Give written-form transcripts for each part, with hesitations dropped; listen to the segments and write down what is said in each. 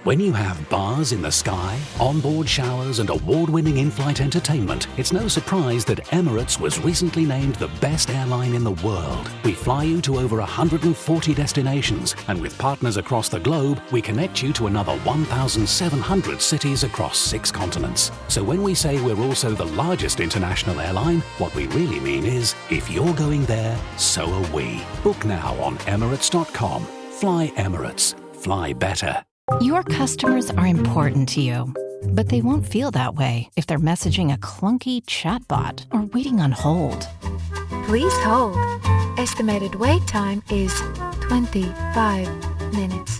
When you have bars in the sky, onboard showers and award-winning in-flight entertainment, it's no surprise that Emirates was recently named the best airline in the world. We fly you to over 140 destinations, and with partners across the globe, we connect you to another 1,700 cities across 6 continents. So when we say we're also the largest international airline, what we really mean is, if you're going there, so are we. Book now on Emirates.com. Fly Emirates. Fly better. Your customers are important to you, but they won't feel that way if they're messaging a clunky chatbot or waiting on hold. Please hold. Estimated wait time is 25 minutes.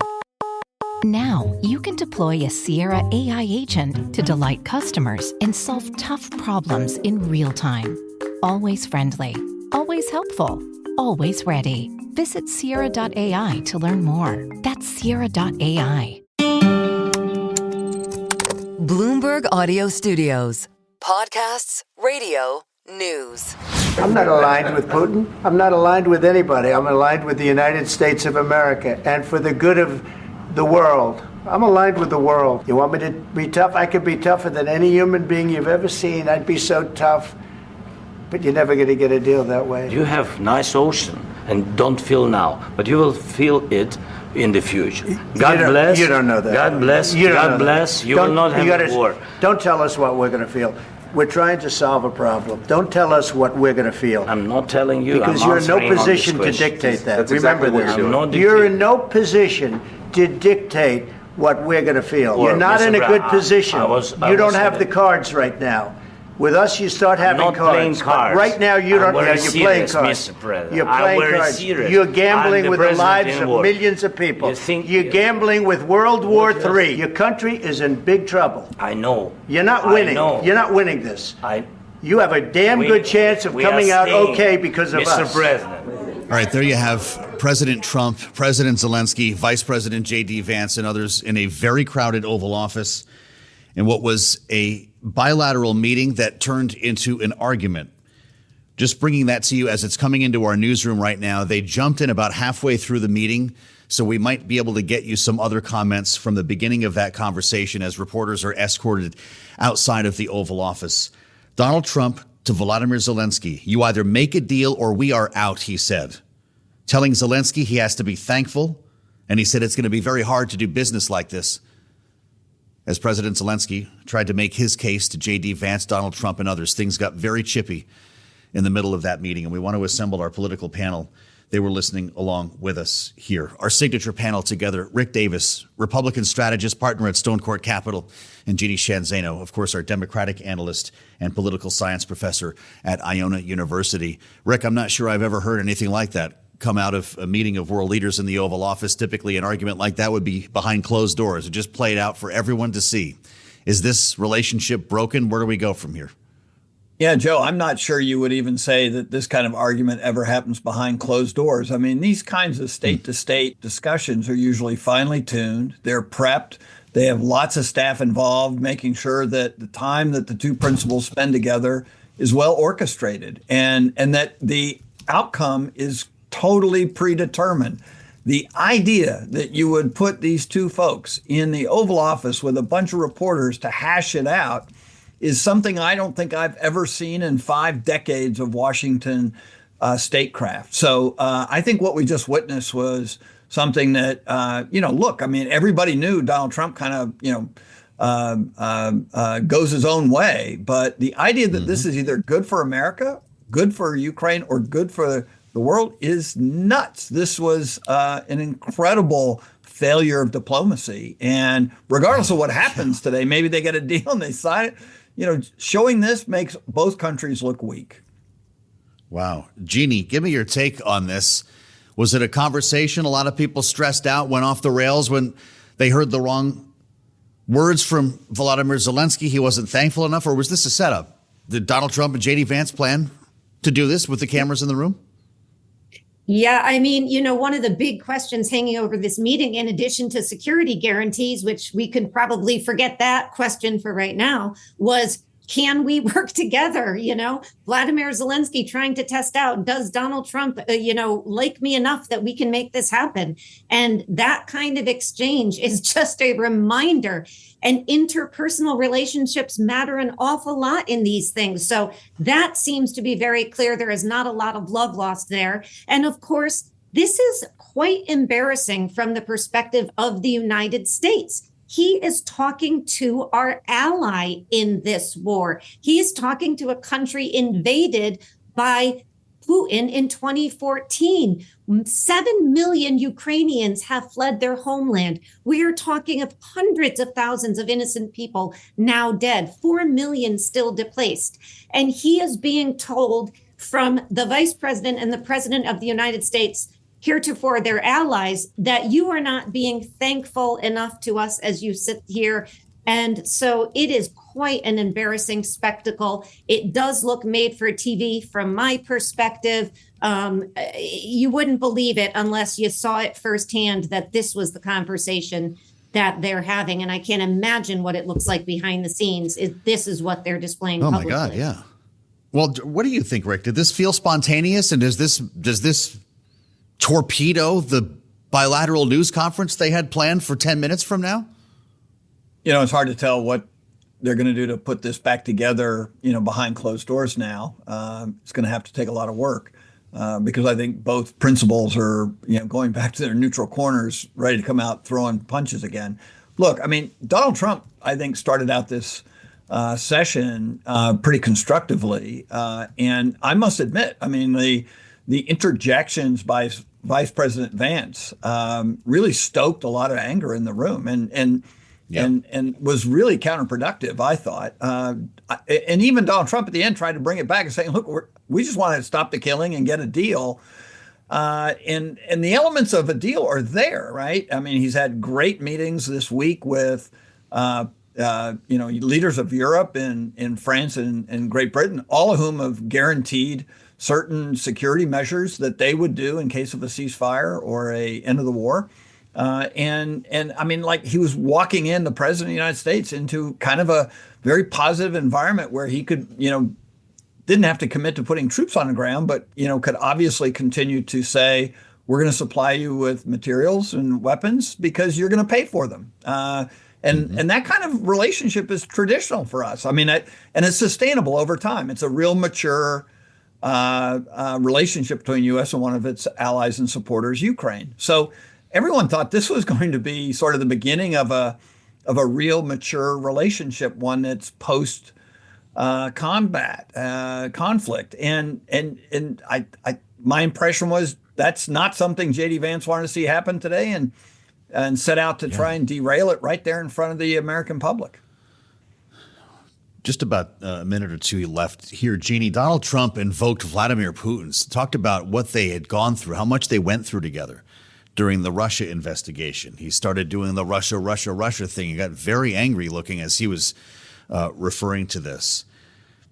Now, you can deploy a Sierra AI agent to delight customers and solve tough problems in real time. Always friendly, always helpful, always ready. Visit Sierra.ai to learn more. That's Sierra.ai. Bloomberg Audio Studios. Podcasts, radio, news. I'm not aligned with Putin. I'm not aligned with anybody. I'm aligned with the United States of America and for the good of the world. I'm aligned with the world. You want me to be tough? I could be tougher than any human being you've ever seen. I'd be so tough. But you're never going to get a deal that way. You have nice ocean and don't feel now, but you will feel it in the future. God bless. You don't know that. God bless. God bless. You will not have a war. Don't tell us what we're going to feel. We're trying to solve a problem. Don't tell us what we're going to feel. I'm not telling you. Because you're in no position to dictate that. That's Remember exactly this. You're in no position to dictate what we're going to feel. You're not in a good position. You don't have the cards right now. With us, you start having cards. But right now, you don't. You're playing cards. You're playing cards. You're gambling with the lives of millions of people. You're gambling with World War III. Your country is in big trouble. I know. You're not winning. You're not winning this. You have a damn good chance of coming out okay because of us. Mr. President. All right, there you have President Trump, President Zelensky, Vice President J.D. Vance, and others in a very crowded Oval Office in what was a bilateral meeting that turned into an argument. Just bringing that to you as it's coming into our newsroom right now. They jumped in about halfway through the meeting, so we might be able to get you some other comments from the beginning of that conversation as reporters are escorted outside of the Oval Office. Donald Trump to Volodymyr Zelenskiy, you either make a deal or we are out, he said. Telling Zelensky he has to be thankful, and he said it's going to be very hard to do business like this. As President Zelensky tried to make his case to J.D. Vance, Donald Trump, and others, things got very chippy in the middle of that meeting, and we want to assemble our political panel. They were listening along with us here. Our signature panel together, Rick Davis, Republican strategist, partner at Stone Court Capital, and Jeannie Shanzano, of course, our Democratic analyst and political science professor at Iona University. Rick, I'm not sure I've ever heard anything like that come out of a meeting of world leaders in the Oval Office. Typically, an argument like that would be behind closed doors. It just played out for everyone to see. Is this relationship broken? Where do we go from here? Yeah, Joe, I'm not sure you would even say that this kind of argument ever happens behind closed doors. I mean, these kinds of state-to-state discussions are usually finely tuned. They're prepped. They have lots of staff involved, making sure that the time that the two principals spend together is well orchestrated and that the outcome is totally predetermined. The idea that you would put these two folks in the Oval Office with a bunch of reporters to hash it out is something I don't think I've ever seen in 5 decades of Washington statecraft. So I think what we just witnessed was something that, look, I mean, everybody knew Donald Trump kind of, goes his own way. But the idea that this is either good for America, good for Ukraine, or good for the world is nuts. This was an incredible failure of diplomacy. And regardless of what happens today, maybe they get a deal and they sign it. You know, showing this makes both countries look weak. Wow. Jeannie, give me your take on this. Was it a conversation? A lot of people stressed out, went off the rails when they heard the wrong words from Volodymyr Zelenskiy. He wasn't thankful enough, or was this a setup? Did Donald Trump and J.D. Vance plan to do this with the cameras in the room? Yeah, I mean, one of the big questions hanging over this meeting, in addition to security guarantees, which we could probably forget that question for right now, was can we work together? Vladimir Zelenskiy trying to test out, does Donald Trump, like me enough that we can make this happen? And that kind of exchange is just a reminder. And interpersonal relationships matter an awful lot in these things. So that seems to be very clear. There is not a lot of love lost there. And of course, this is quite embarrassing from the perspective of the United States. He is talking to our ally in this war. He is talking to a country invaded by Putin in 2014. 7 million Ukrainians have fled their homeland. We are talking of hundreds of thousands of innocent people now dead, 4 million still displaced. And he is being told from the vice president and the president of the United States, heretofore their allies, that you are not being thankful enough to us as you sit here. And so it is quite an embarrassing spectacle. It does look made for TV from my perspective. You wouldn't believe it unless you saw it firsthand that this was the conversation that they're having. And I can't imagine what it looks like behind the scenes. This is what they're displaying publicly. Oh, my God, yeah. Well, what do you think, Rick? Did this feel spontaneous? And does this torpedo the bilateral news conference they had planned for 10 minutes from now? It's hard to tell what they're going to do to put this back together, behind closed doors now. It's going to have to take a lot of work because I think both principals are, going back to their neutral corners, ready to come out throwing punches again. Look, Donald Trump, I think, started out this session pretty constructively. And I must admit, the interjections by Vice President Vance really stoked a lot of anger in the room and was really counterproductive, I thought. And even Donald Trump at the end tried to bring it back and saying, look, we just want to stop the killing and get a deal. And the elements of a deal are there, right? He's had great meetings this week with leaders of Europe and in France and Great Britain, all of whom have guaranteed certain security measures that they would do in case of a ceasefire or a end of the war. He was walking in, the president of the United States, into kind of a very positive environment where he could, didn't have to commit to putting troops on the ground, but, could obviously continue to say, we're going to supply you with materials and weapons because you're going to pay for them. And that kind of relationship is traditional for us. And it's sustainable over time. It's a real mature relationship between U.S. and one of its allies and supporters, Ukraine. So everyone thought this was going to be sort of the beginning of a real mature relationship, one that's post combat conflict. And my impression was that's not something J.D. Vance wanted to see happen today, and set out to try and derail it right there in front of the American public. Just about a minute or two left here, Jeannie. Donald Trump invoked Vladimir Putin, talked about what they had gone through, how much they went through together during the Russia investigation. He started doing the Russia thing. He got very angry looking as he was referring to this.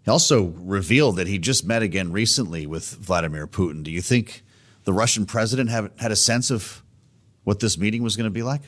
He also revealed that he just met again recently with Vladimir Putin. Do you think the Russian president had a sense of what this meeting was going to be like?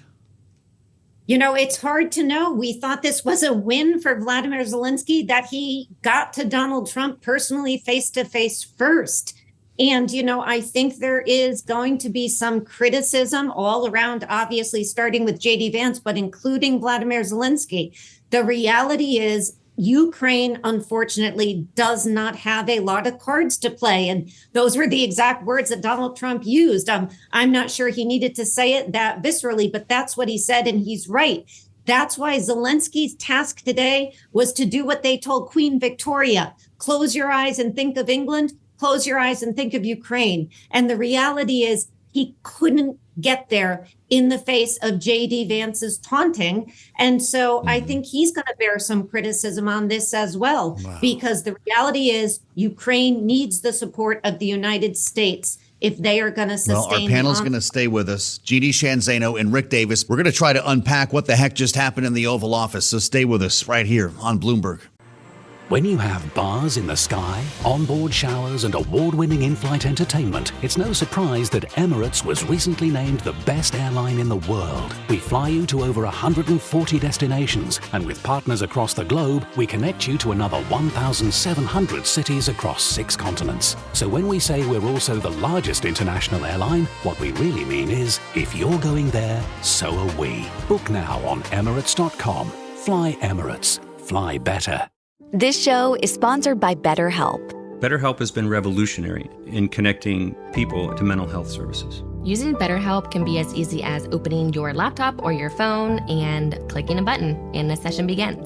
It's hard to know. We thought this was a win for Vladimir Zelenskiy, that he got to Donald Trump personally face to face first. And, I think there is going to be some criticism all around, obviously, starting with J.D. Vance, but including Vladimir Zelenskiy. The reality is Ukraine, unfortunately, does not have a lot of cards to play. And those were the exact words that Donald Trump used. I'm not sure he needed to say it that viscerally, but that's what he said. And he's right. That's why Zelenskiy's task today was to do what they told Queen Victoria. Close your eyes and think of England. Close your eyes and think of Ukraine. And the reality is he couldn't get there in the face of J.D. Vance's taunting. And so I think he's going to bear some criticism on this as well, because the reality is Ukraine needs the support of the United States if they are going to sustain. Well, our panel's going to stay with us. G.D. Shanzano and Rick Davis. We're going to try to unpack what the heck just happened in the Oval Office. So stay with us right here on Bloomberg. When you have bars in the sky, onboard showers, and award-winning in-flight entertainment, it's no surprise that Emirates was recently named the best airline in the world. We fly you to over 140 destinations, and with partners across the globe, we connect you to another 1,700 cities across 6 continents. So when we say we're also the largest international airline, what we really mean is, if you're going there, so are we. Book now on Emirates.com. Fly Emirates. Fly better. This show is sponsored by BetterHelp. BetterHelp has been revolutionary in connecting people to mental health services. Using BetterHelp can be as easy as opening your laptop or your phone and clicking a button, and a session begins.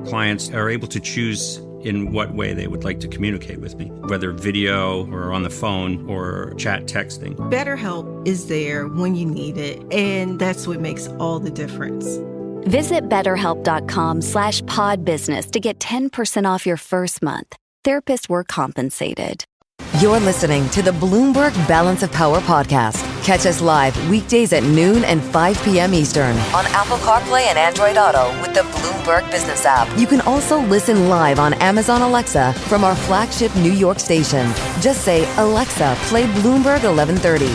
Clients are able to choose in what way they would like to communicate with me, whether video or on the phone or chat texting. BetterHelp is there when you need it, and that's what makes all the difference. Visit BetterHelp.com/podbusiness to get 10% off your first month. Therapists work compensated. You're listening to the Bloomberg Balance of Power podcast. Catch us live weekdays at noon and 5 p.m. Eastern on Apple CarPlay and Android Auto with the Bloomberg Business app. You can also listen live on Amazon Alexa from our flagship New York station. Just say, Alexa, play Bloomberg 1130.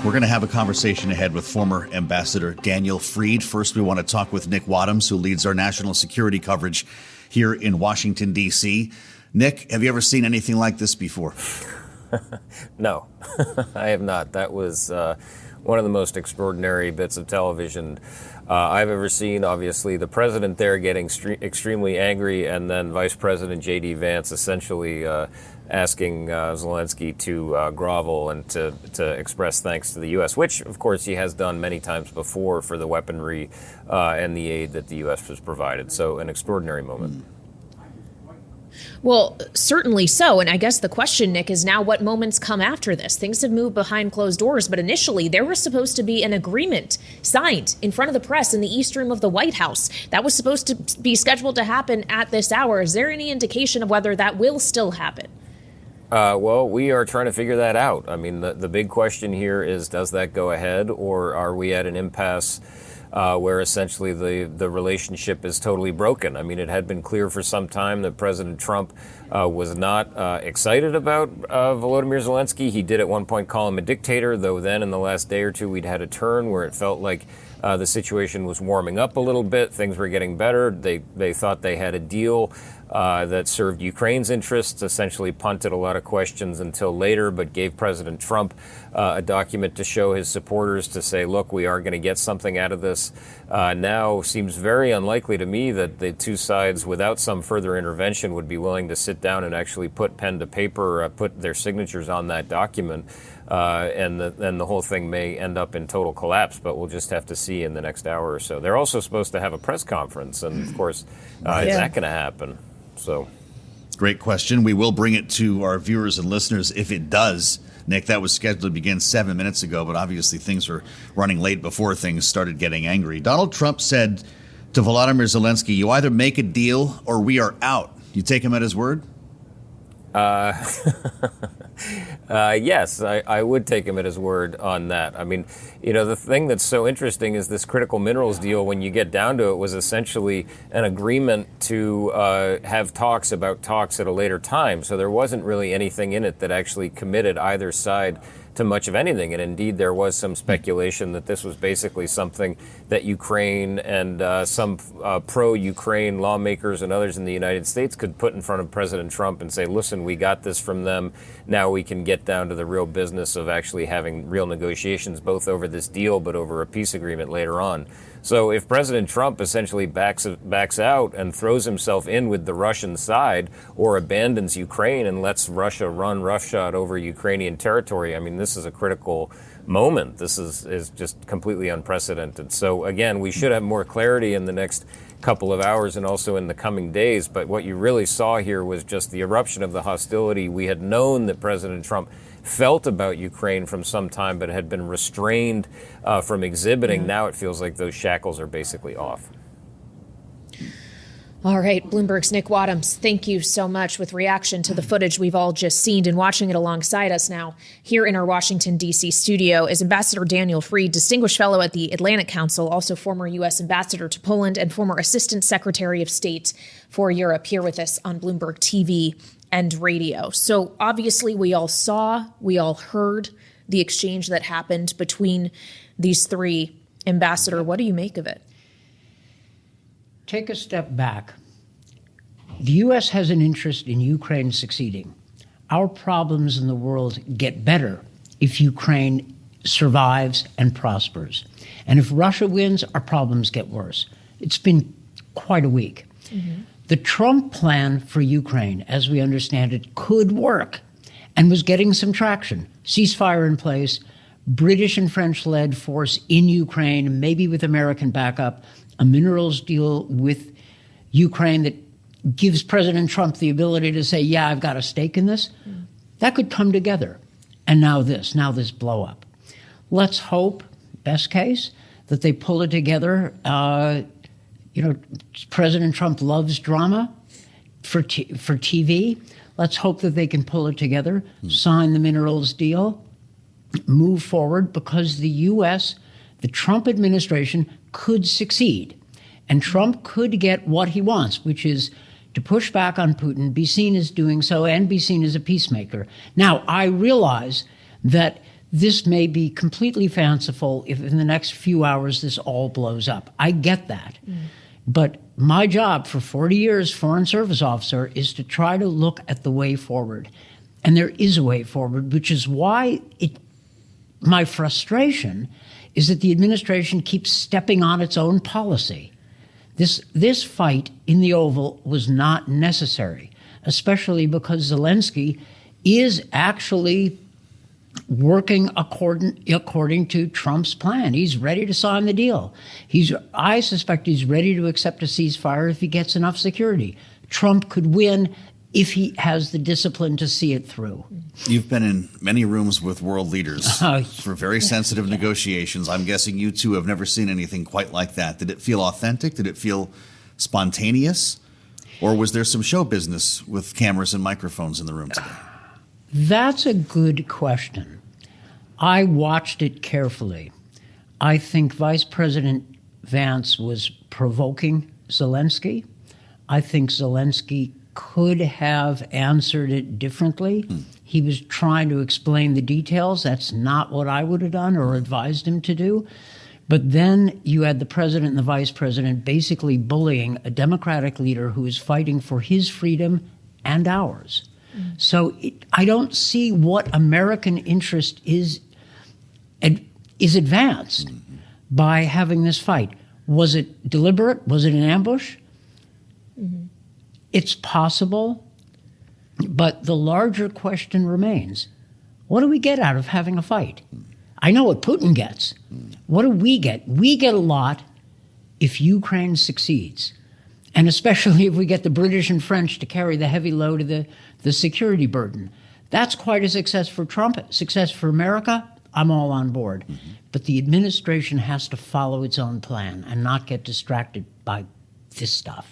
We're going to have a conversation ahead with former Ambassador Daniel Fried. First, we want to talk with Nick Wadhams, who leads our national security coverage here in Washington, D.C. Nick, have you ever seen anything like this before? No, I have not. That was one of the most extraordinary bits of television I've ever seen. Obviously, the president there getting extremely angry, and then Vice President J.D. Vance essentially asking Zelensky to grovel and to express thanks to the U.S., which, of course, he has done many times before for the weaponry and the aid that the U.S. has provided. So an extraordinary moment. Well, certainly so. And I guess the question, Nick, is now what moments come after this? Things have moved behind closed doors, but initially there was supposed to be an agreement signed in front of the press in the East Room of the White House. That was supposed to be scheduled to happen at this hour. Is there any indication of whether that will still happen? Well, we are trying to figure that out. I mean, the big question here is, does that go ahead, or are we at an impasse where essentially the relationship is totally broken? I mean, it had been clear for some time that President Trump was not excited about Volodymyr Zelenskiy. He did at one point call him a dictator, though then in the last day or two we'd had a turn where it felt like the situation was warming up a little bit. Things were getting better. They thought they had a deal that served Ukraine's interests, essentially punted a lot of questions until later, but gave President Trump a document to show his supporters to say, look, we are going to get something out of this. Now seems very unlikely to me that the two sides, without some further intervention, would be willing to sit down and actually put pen to paper, put their signatures on that document. And the whole thing may end up in total collapse, but we'll just have to see in the next hour or so. They're also supposed to have a press conference, and of course, is that going to happen? So, great question. We will bring it to our viewers and listeners if it does. Nick, that was scheduled to begin 7 minutes ago, but obviously things were running late before things started getting angry. Donald Trump said to Volodymyr Zelenskiy, you either make a deal or we are out. You take him at his word? Yes, I would take him at his word on that. I mean, you know, the thing that's so interesting is this critical minerals deal, when you get down to it, was essentially an agreement to have talks about talks at a later time. So there wasn't really anything in it that actually committed either side to much of anything. And indeed, there was some speculation that this was basically something that Ukraine and some pro-Ukraine lawmakers and others in the United States could put in front of President Trump and say, listen, we got this from them. Now we can get down to the real business of actually having real negotiations, both over this deal, but over a peace agreement later on. So if President Trump essentially backs out and throws himself in with the Russian side, or abandons Ukraine and lets Russia run roughshod over Ukrainian territory, I mean, this is a critical moment. This is just completely unprecedented. So again, we should have more clarity in the next couple of hours and also in the coming days. But what you really saw here was just the eruption of the hostility. We had known that President Trump felt about Ukraine from some time, but had been restrained from exhibiting. Now it feels like those shackles are basically off. All right, Bloomberg's Nick Wadhams, thank you so much with reaction to the footage we've all just seen and watching it alongside us now. Here in our Washington, D.C. studio is Ambassador Daniel Freed, Distinguished Fellow at the Atlantic Council, also former U.S. Ambassador to Poland and former Assistant Secretary of State for Europe, here with us on Bloomberg TV and radio. So obviously we all saw, we all heard the exchange that happened between these three. Ambassador, what do you make of it? Take a step back. The U.S. has an interest in Ukraine succeeding. Our problems in the world get better if Ukraine survives and prospers. And if Russia wins, our problems get worse. It's been quite a week. Mm-hmm. The Trump plan for Ukraine, as we understand it, could work and was getting some traction. Ceasefire in place, British and French-led force in Ukraine, maybe with American backup, a minerals deal with Ukraine that gives President Trump the ability to say, yeah, I've got a stake in this. That could come together. And now this blow up. Let's hope, best case, that they pull it together. President Trump loves drama for TV. Let's hope that they can pull it together, sign the minerals deal, move forward, because the U.S., the Trump administration could succeed. And Trump could get what he wants, which is to push back on Putin, be seen as doing so, and be seen as a peacemaker. Now, I realize that this may be completely fanciful if in the next few hours this all blows up. I get that. But my job for 40 years, Foreign Service Officer, is to try to look at the way forward. And there is a way forward, which is why my frustration is that the administration keeps stepping on its own policy. This fight in the Oval was not necessary, especially because Zelensky is actually working according to Trump's plan. He's ready to sign the deal. I suspect he's ready to accept a ceasefire if he gets enough security. Trump could win if he has the discipline to see it through. You've been in many rooms with world leaders for very sensitive negotiations. I'm guessing you two have never seen anything quite like that. Did it feel authentic? Did it feel spontaneous? Or was there some show business with cameras and microphones in the room today? That's a good question. I watched it carefully. I think Vice President Vance was provoking Zelensky. I think Zelensky could have answered it differently. He was trying to explain the details. That's not what I would have done or advised him to do. But then you had the president and the vice president basically bullying a Democratic leader who is fighting for his freedom and ours. So I don't see what American interest is advanced by having this fight. Was it deliberate? Was it an ambush? It's possible, but the larger question remains, what do we get out of having a fight? I know what Putin gets. What do we get? We get a lot if Ukraine succeeds, and especially if we get the British and French to carry the heavy load of the security burden. That's quite a success for Trump, success for America. I'm all on board. But the administration has to follow its own plan and not get distracted by this stuff.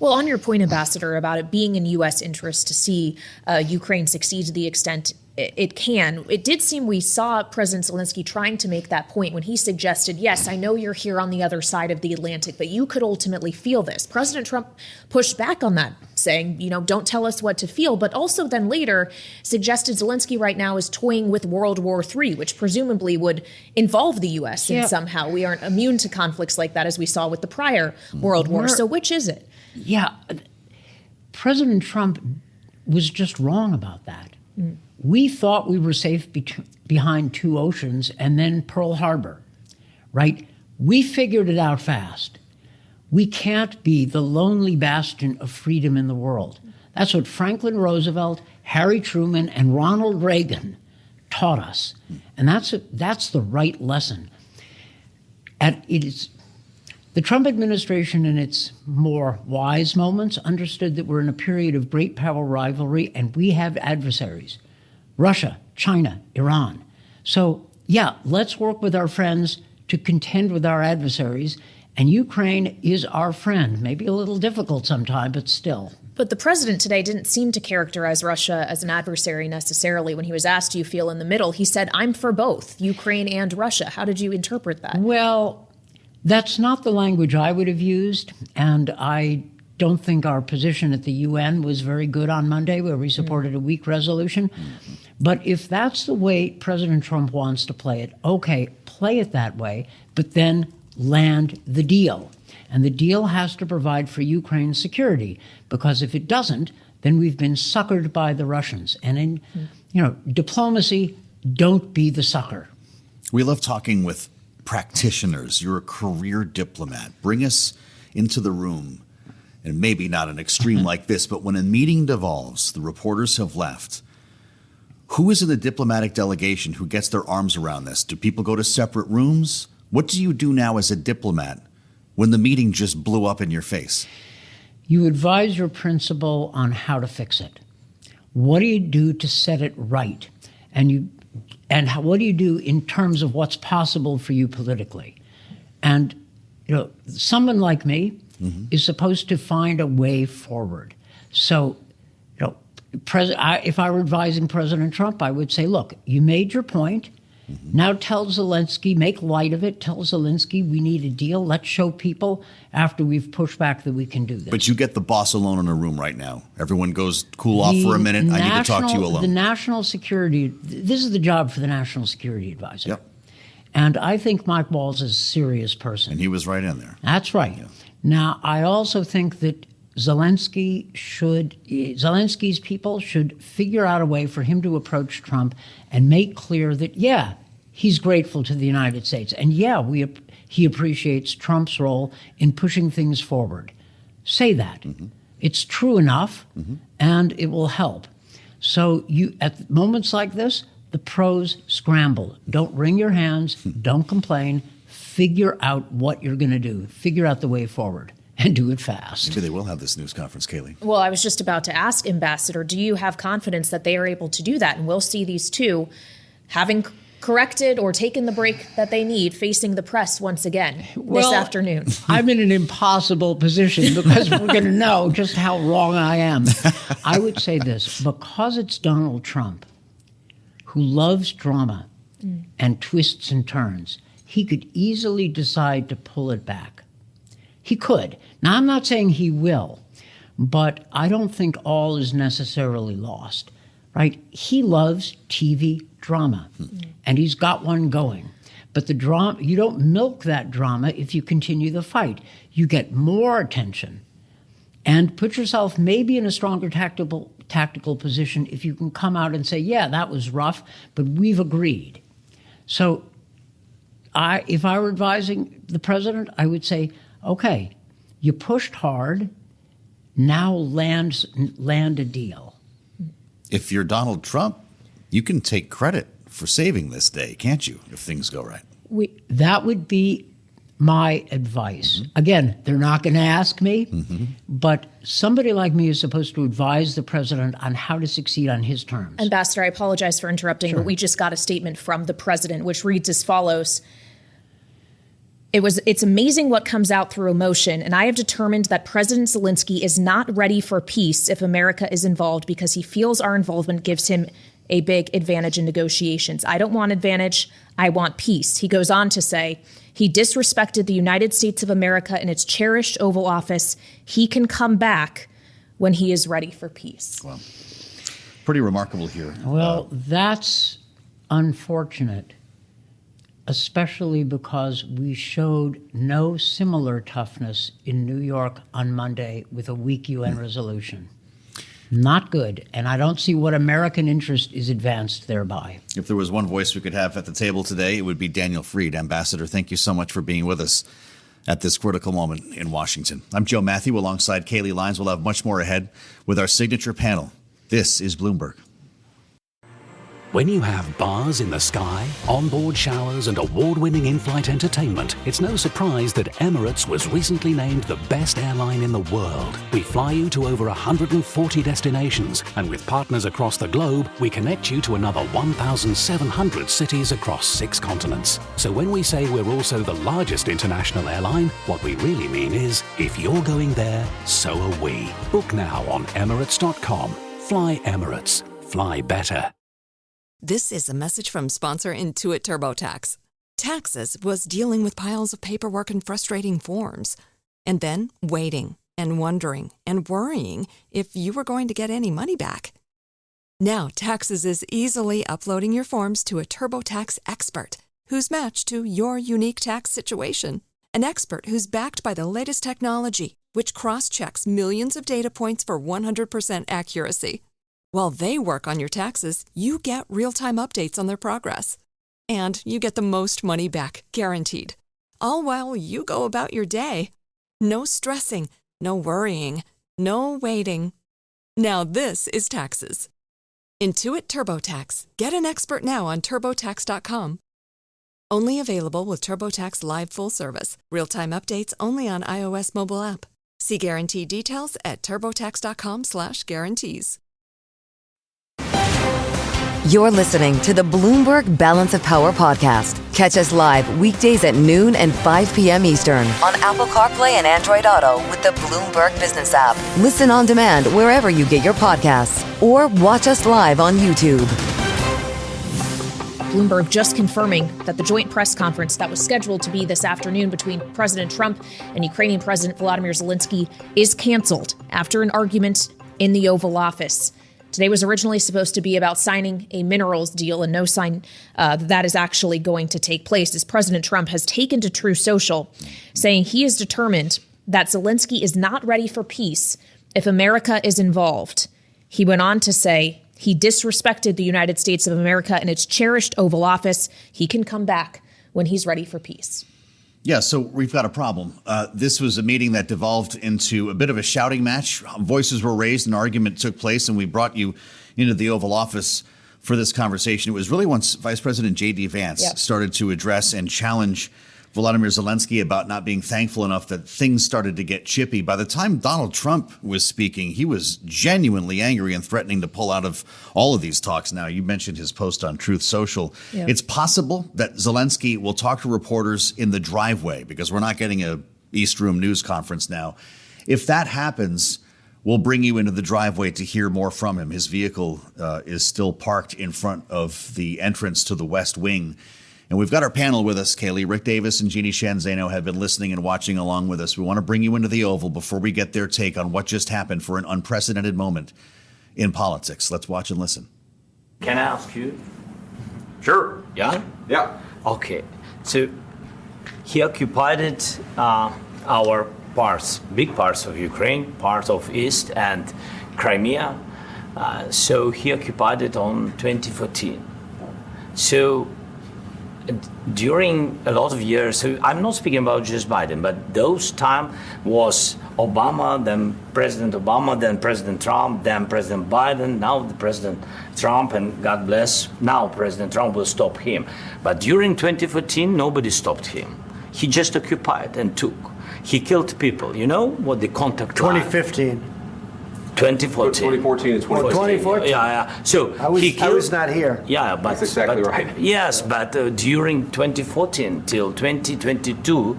Well, on your point, Ambassador, about it being in U.S. interest to see Ukraine succeed to the extent it can, it did seem we saw President Zelensky trying to make that point when he suggested, yes, I know you're here on the other side of the Atlantic, but you could ultimately feel this. President Trump pushed back on that, saying, don't tell us what to feel, but also then later suggested Zelensky right now is toying with World War III, which presumably would involve the U.S. in somehow. We aren't immune to conflicts like that, as we saw with the prior World War. So which is it? Yeah, President Trump was just wrong about that. We thought we were safe behind two oceans and then Pearl Harbor, right? We figured it out fast. We can't be the lonely bastion of freedom in the world. That's what Franklin Roosevelt, Harry Truman, and Ronald Reagan taught us. And that's the right lesson. The Trump administration, in its more wise moments, understood that we're in a period of great power rivalry and we have adversaries. Russia, China, Iran. So, yeah, let's work with our friends to contend with our adversaries And Ukraine is our friend, maybe a little difficult sometimes, but still. But the president today didn't seem to characterize Russia as an adversary necessarily. When he was asked, do you feel in the middle? He said, I'm for both Ukraine and Russia. How did you interpret that? Well, that's not the language I would have used. And I don't think our position at the UN was very good on Monday, where we supported a weak resolution. But if that's the way President Trump wants to play it, okay, play it that way, but then land the deal. And the deal has to provide for Ukraine's security, because if it doesn't, then we've been suckered by the Russians. And in, diplomacy, don't be the sucker. We love talking with practitioners. You're a career diplomat. Bring us into the room, and maybe not an extreme like this, but when a meeting devolves, the reporters have left. Who is in the diplomatic delegation who gets their arms around this? Do people go to separate rooms? What do you do now as a diplomat when the meeting just blew up in your face? You advise your principal on how to fix it. What do you do to set it right? What do you do in terms of what's possible for you politically? And someone like me is supposed to find a way forward. So, if I were advising President Trump, I would say, look, you made your point. Now tell Zelensky, make light of it. Tell Zelensky we need a deal. Let's show people after we've pushed back that we can do this. But you get the boss alone in a room right now. Everyone goes cool off for a minute. I need to talk to you alone. The national security, this is the job for the national security advisor. Yep. And I think Mike Waltz is a serious person. And he was right in there. That's right. Yeah. Now, I also think that Zelensky's people should figure out a way for him to approach Trump and make clear that, yeah, he's grateful to the United States. And yeah, he appreciates Trump's role in pushing things forward. Say that. It's true enough, and it will help. So at moments like this, the pros scramble. Don't wring your hands. Don't complain. Figure out what you're going to do. Figure out the way forward. And do it fast. Maybe they will have this news conference, Kailey. Well, I was just about to ask, Ambassador, do you have confidence that they are able to do that? And we'll see these two having corrected or taken the break that they need, facing the press once again this afternoon. I'm in an impossible position because we're going to know just how wrong I am. I would say this, because it's Donald Trump, who loves drama and twists and turns, he could easily decide to pull it back. He could. Now, I'm not saying he will, but I don't think all is necessarily lost, right? He loves TV drama, and he's got one going. But the drama, you don't milk that drama if you continue the fight. You get more attention and put yourself maybe in a stronger tactical position if you can come out and say, yeah, that was rough, but we've agreed. So if I were advising the president, I would say, okay, you pushed hard, now land a deal. If you're Donald Trump, you can take credit for saving this day, can't you, if things go right? That would be my advice. Again, they're not going to ask me, but somebody like me is supposed to advise the president on how to succeed on his terms. Ambassador, I apologize for interrupting, but we just got a statement from the president, which reads as follows. It's amazing what comes out through emotion, and I have determined that President Zelenskyy is not ready for peace if America is involved because he feels our involvement gives him a big advantage in negotiations. I don't want advantage, I want peace. He goes on to say, he disrespected the United States of America in its cherished Oval Office. He can come back when he is ready for peace. Well, pretty remarkable here. Well, that's unfortunate, especially because we showed no similar toughness in New York on Monday with a weak UN resolution. Not good. And I don't see what American interest is advanced thereby. If there was one voice we could have at the table today, it would be Daniel Fried. Ambassador, thank you so much for being with us at this critical moment in Washington. I'm Joe Mathieu alongside Kailey Leinz. We'll have much more ahead with our signature panel. This is Bloomberg. When you have bars in the sky, onboard showers, and award-winning in-flight entertainment, it's no surprise that Emirates was recently named the best airline in the world. We fly you to over 140 destinations, and with partners across the globe, we connect you to another 1,700 cities across 6 continents. So when we say we're also the largest international airline, what we really mean is, if you're going there, so are we. Book now on Emirates.com. Fly Emirates. Fly better. This is a message from sponsor Intuit TurboTax. Taxes was dealing with piles of paperwork and frustrating forms, and then waiting and wondering and worrying if you were going to get any money back. Now taxes is easily uploading your forms to a TurboTax expert who's matched to your unique tax situation. An expert who's backed by the latest technology, which cross-checks millions of data points for 100% accuracy. While they work on your taxes, you get real-time updates on their progress. And you get the most money back, guaranteed. All while you go about your day. No stressing, no worrying, no waiting. Now this is taxes. Intuit TurboTax. Get an expert now on TurboTax.com. Only available with TurboTax Live Full Service. Real-time updates only on iOS mobile app. See guarantee details at TurboTax.com/guarantees. You're listening to the Bloomberg Balance of Power podcast. Catch us live weekdays at noon and 5 p.m. Eastern on Apple CarPlay and Android Auto with the Bloomberg Business app. Listen on demand wherever you get your podcasts or watch us live on YouTube. Bloomberg just confirming that the joint press conference that was scheduled to be this afternoon between President Trump and Ukrainian President Volodymyr Zelenskiy is canceled after an argument in the Oval Office. Today was originally supposed to be about signing a minerals deal, and no sign that is actually going to take place, as President Trump has taken to Truth Social, saying he is determined that Zelensky is not ready for peace if America is involved. He went on to say he disrespected the United States of America and its cherished Oval Office. He can come back when he's ready for peace. Yeah, so we've got a problem. This was a meeting that devolved into a bit of a shouting match. Voices were raised, an argument took place, and we brought you into the Oval Office for this conversation. It was really once Vice President J.D. Vance started to address and challenge Volodymyr Zelenskiy about not being thankful enough that things started to get chippy. By the time Donald Trump was speaking, he was genuinely angry and threatening to pull out of all of these talks. Now, you mentioned his post on Truth Social. Yep. It's possible that Zelenskiy will talk to reporters in the driveway because we're not getting a East Room news conference now. If that happens, we'll bring you into the driveway to hear more from him. His vehicle is still parked in front of the entrance to the West Wing. And we've got our panel with us, Kailey. Rick Davis and Jeannie Shanzano have been listening and watching along with us. We want to bring you into the Oval before we get their take on what just happened for an unprecedented moment in politics. Let's watch and listen. Can I ask you? Sure. Yeah? Yeah. Okay. So he occupied our parts, big parts of Ukraine, parts of East and Crimea. So he occupied it on 2014. So during a lot of years, so I'm not speaking about just Biden, but those time was Obama, then President Obama, then President Trump, then President Biden, now the President Trump, and God bless, now President Trump will stop him. But during 2014, nobody stopped him. He just occupied and took. He killed people. You know what the contact 2015. 2014. 2014 and 2014. Yeah. So I was not here. Yeah, but that's exactly right. Yes, but during 2014 till 2022,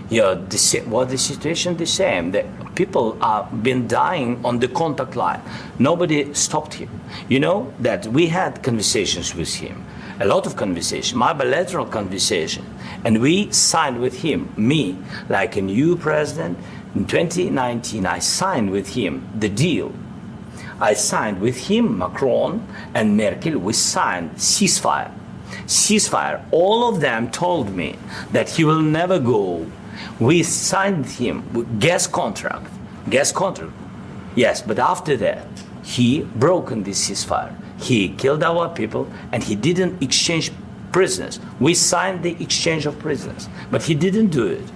the situation the same. The people have been dying on the contact line. Nobody stopped him. You know that we had conversations with him, a lot of conversation, my bilateral conversation, and we signed with him, me, like a new president. In 2019, I signed with him the deal. I signed with him, Macron and Merkel, we signed ceasefire. Ceasefire. All of them told me that he will never go. We signed him with gas contract. Yes, but after that, he broken this ceasefire. He killed our people and he didn't exchange prisoners. We signed the exchange of prisoners, but he didn't do it.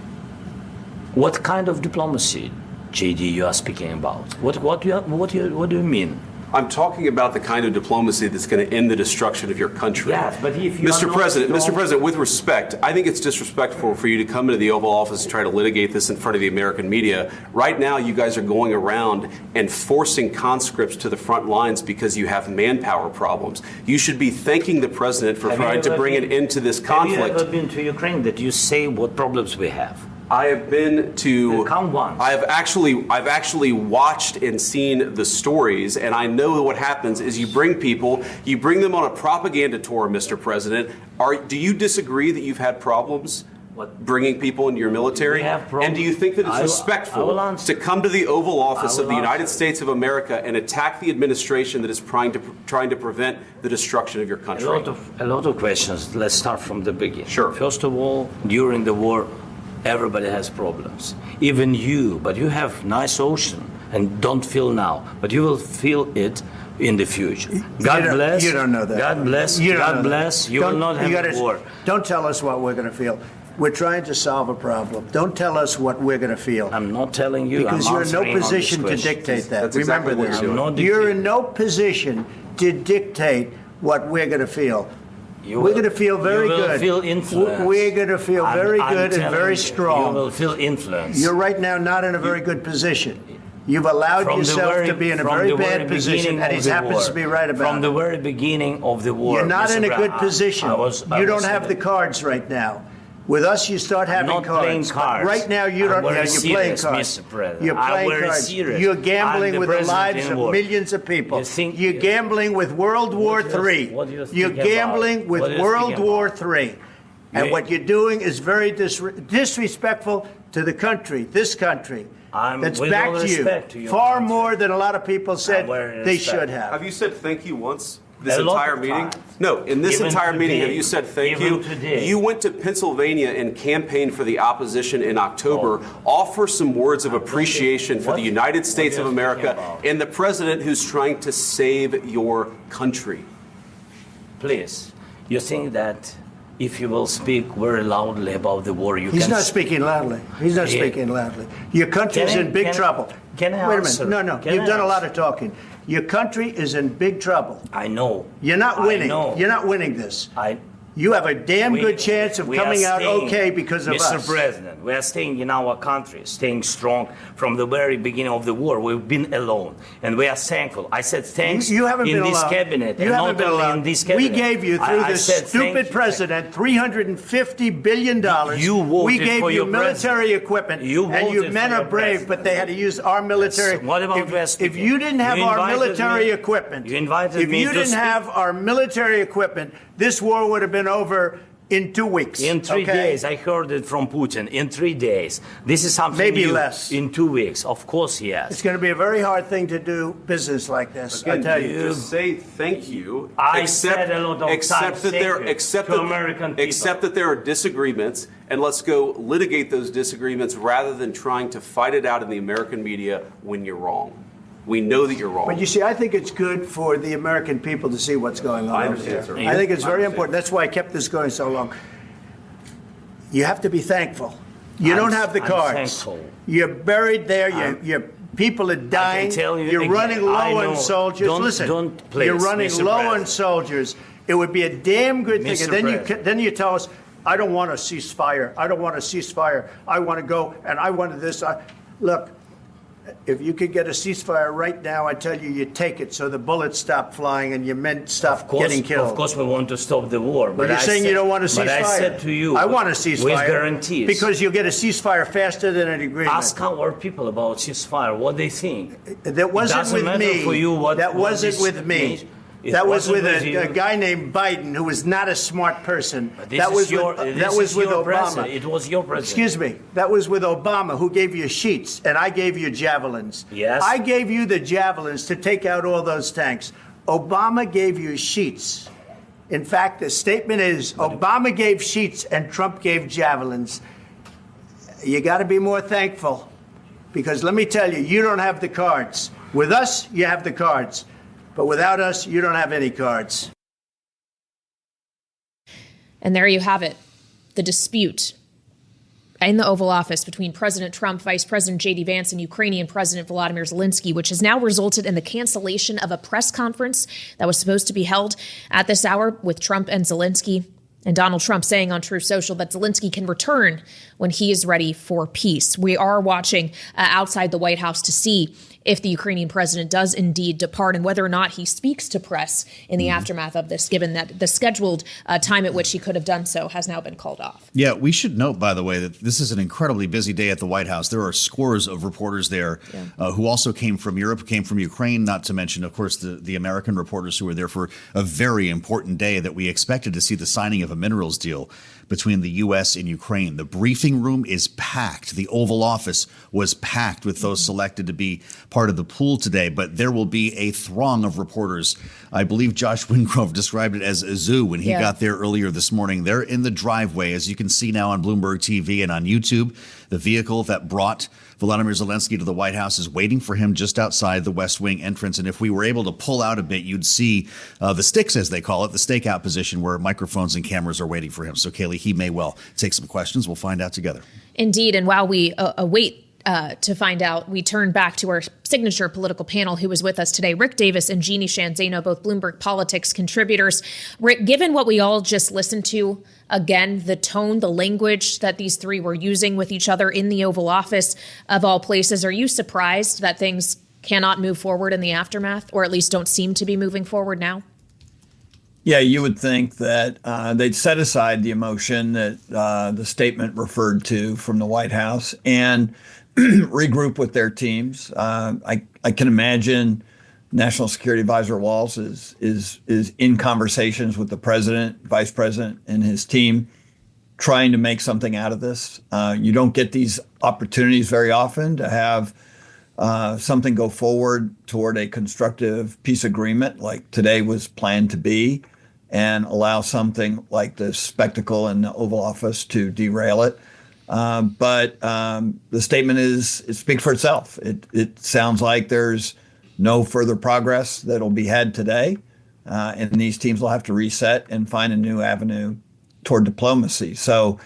What kind of diplomacy, JD, you are speaking about? What do you mean? I'm talking about the kind of diplomacy that's going to end the destruction of your country. Yes, but if you Mr. President, with respect, I think it's disrespectful for you to come into the Oval Office and try to litigate this in front of the American media. Right now, you guys are going around and forcing conscripts to the front lines because you have manpower problems. You should be thanking the president for trying to bring an end to this conflict. Have you ever been to Ukraine that you say what problems we have? I have been to. Count once. I've actually watched and seen the stories, and I know what happens is you bring them on a propaganda tour, Mr. President. Do you disagree that you've had problems bringing people into your military? And do you think that it's respectful to come to the Oval Office of the United States of America and attack the administration that is trying to prevent the destruction of your country? A lot of questions. Let's start from the beginning. Sure. First of all, during the war, everybody has problems, even you, but you have nice ocean and don't feel now, but you will feel it in the future. God bless. You don't know that. God bless. God bless. You will not have a war. Don't tell us what we're going to feel. We're trying to solve a problem. Don't tell us what we're going to feel. I'm not telling you. Because you're in no position to dictate that. Remember this. You're in no position to dictate what we're going to feel. We're going to feel very good. You will feel influence. We're going to feel very good and very strong. You will feel influence. You're right now not in a very good position. You've allowed yourself to be in a very bad position, and he happens to be right about it. From the very beginning of the war. You're not in a good position. You don't have the cards right now. With us, you start having cards. Playing cards. Right now, you don't. You're playing cards. You're playing cards. You're gambling with the lives of millions of people. You're gambling with World War III. You're gambling with World War III. And what you're doing is very disrespectful to the country, this country. That's back to you. Far more than a lot of people said they should have. Have you said thank you once? This entire meeting? No, in this entire meeting, have you said thank you? You went to Pennsylvania and campaigned for the opposition in October. Offer some words of appreciation for the United States of America and the president who's trying to save your country. Please, you think that if you will speak very loudly about the war, you can... He's not speaking loudly. He's not speaking loudly. Your country's in big trouble. Can I Wait a answer? minute. No. You've done a lot of talking. Your country is in big trouble. I know. You're not winning. You're not winning this. You have a damn good chance of coming out okay because of us. Mr. President, we are staying in our country, staying strong from the very beginning of the war. We've been alone, and we are thankful. I said thanks you haven't in been this alone. cabinet. You haven't been alone. In this cabinet. We gave you, through this stupid president, $350 billion. We gave you military equipment, and your men are brave, but they had to use our military. What about if you didn't have our military equipment, if you didn't have our military equipment, this war would have been over in 2 weeks. In 3 days. I heard it from Putin. In 3 days. This is something maybe new. Less. In 2 weeks. Of course, yes. It's going to be a very hard thing to do business like this. Again, I tell you. Just say thank you. I said a lot of times accept that there are disagreements, and let's go litigate those disagreements rather than trying to fight it out in the American media when you're wrong. We know that you're wrong. But you see, I think it's good for the American people to see what's going on. I understand, sir. I think it's very important. That's why I kept this going so long. You have to be thankful. You don't have the cards. Thankful. You're buried there. Your people are dying. You're running low on soldiers. Listen, you're running low on soldiers. It would be a damn good thing. And then you tell us, I don't want a ceasefire. I don't want a ceasefire. I want to go and I want this. Look. If you could get a ceasefire right now, I tell you, you take it so the bullets stop flying and your men stop getting killed. Of course, we want to stop the war. But you're saying you don't want a ceasefire. But I said to you, I want a ceasefire. With guarantees. Because you'll get a ceasefire faster than an agreement. Ask our people about ceasefire, what they think. That wasn't with me. That wasn't with me. That was with a guy named Biden, who was not a smart person. That was with Obama. It was your president. Excuse me. That was with Obama, who gave you sheets, and I gave you javelins. Yes. I gave you the javelins to take out all those tanks. Obama gave you sheets. In fact, the statement is Obama gave sheets and Trump gave javelins. You got to be more thankful, because let me tell you, you don't have the cards. With us, you have the cards. But without us, you don't have any cards. And there you have it, the dispute in the Oval Office between President Trump, Vice President J.D. Vance, and Ukrainian President Volodymyr Zelenskiy, which has now resulted in the cancellation of a press conference that was supposed to be held at this hour with Trump and Zelenskiy. And Donald Trump saying on Truth Social that Zelenskiy can return when he is ready for peace. We are watching outside the White House to see if the Ukrainian president does indeed depart and whether or not he speaks to press in the aftermath of this, given that the scheduled time at which he could have done so has now been called off. Yeah, we should note, by the way, that this is an incredibly busy day at the White House. There are scores of reporters there who also came from Europe, came from Ukraine, not to mention, of course, the American reporters who were there for a very important day that we expected to see the signing of a minerals deal between the U.S. and Ukraine. The briefing room is packed. The Oval Office was packed with those selected to be part of the pool today, but there will be a throng of reporters. I believe Josh Wingrove described it as a zoo when he got there earlier this morning. They're in the driveway, as you can see now on Bloomberg TV and on YouTube. The vehicle that brought Volodymyr Zelenskiy to the White House is waiting for him just outside the West Wing entrance. And if we were able to pull out a bit, you'd see the sticks, as they call it, the stakeout position where microphones and cameras are waiting for him. So, Kailey, he may well take some questions. We'll find out together. Indeed. And while we await to find out, we turn back to our signature political panel who was with us today, Rick Davis and Jeannie Shanzano, both Bloomberg Politics contributors. Rick, given what we all just listened to, again, the tone, the language that these three were using with each other in the Oval Office of all places, are you surprised that things cannot move forward in the aftermath, or at least don't seem to be moving forward now? Yeah, you would think that they'd set aside the emotion that the statement referred to from the White House and regroup with their teams. I can imagine National Security Advisor Walz is in conversations with the president, vice president, and his team, trying to make something out of this. You don't get these opportunities very often to have something go forward toward a constructive peace agreement like today was planned to be, and allow something like the spectacle in the Oval Office to derail it. But the statement it speaks for itself. It sounds like there's no further progress that'll be had today, and these teams will have to reset and find a new avenue toward diplomacy. So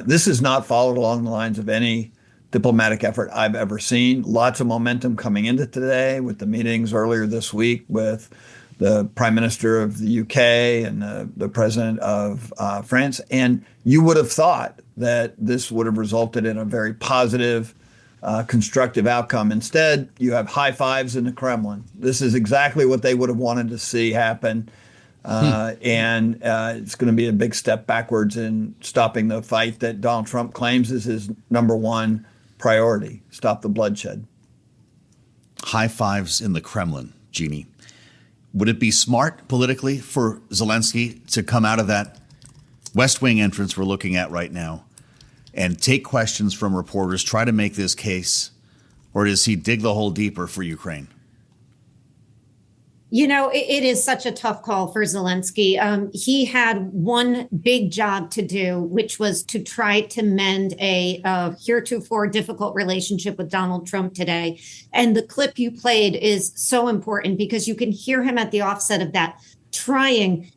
this is not followed along the lines of any diplomatic effort I've ever seen. Lots of momentum coming into today with the meetings earlier this week with the Prime Minister of the UK and the President of France. And you would have thought that this would have resulted in a very positive, constructive outcome. Instead, you have high fives in the Kremlin. This is exactly what they would have wanted to see happen. And it's going to be a big step backwards in stopping the fight that Donald Trump claims is his number one priority: stop the bloodshed. High fives in the Kremlin, Jeannie. Would it be smart politically for Zelensky to come out of that West Wing entrance we're looking at right now and take questions from reporters, try to make this case, or does he dig the hole deeper for Ukraine? You know, it is such a tough call for Zelensky. He had one big job to do, which was to try to mend a heretofore difficult relationship with Donald Trump today. And the clip you played is so important because you can hear him at the offset of that trying,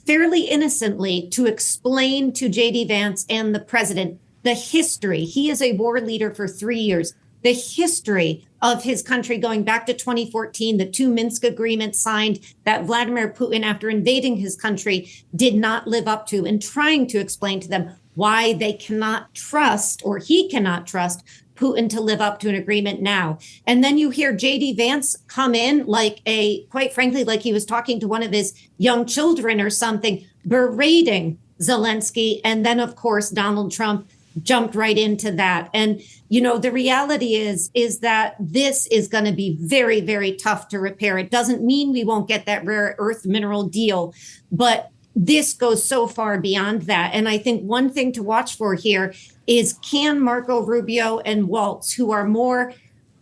fairly innocently to explain to J.D. Vance and the president the history. He is a war leader for 3 years. The history of his country going back to 2014, the 2 Minsk agreements signed that Vladimir Putin, after invading his country, did not live up to, and trying to explain to them why they cannot trust, or he cannot trust, Putin to live up to an agreement now. And then you hear J.D. Vance come in quite frankly, like he was talking to one of his young children or something, berating Zelensky. And then, of course, Donald Trump jumped right into that. And, the reality is that this is going to be very, very tough to repair. It doesn't mean we won't get that rare earth mineral deal, but this goes so far beyond that. And I think one thing to watch for here is, can Marco Rubio and Walz, who are more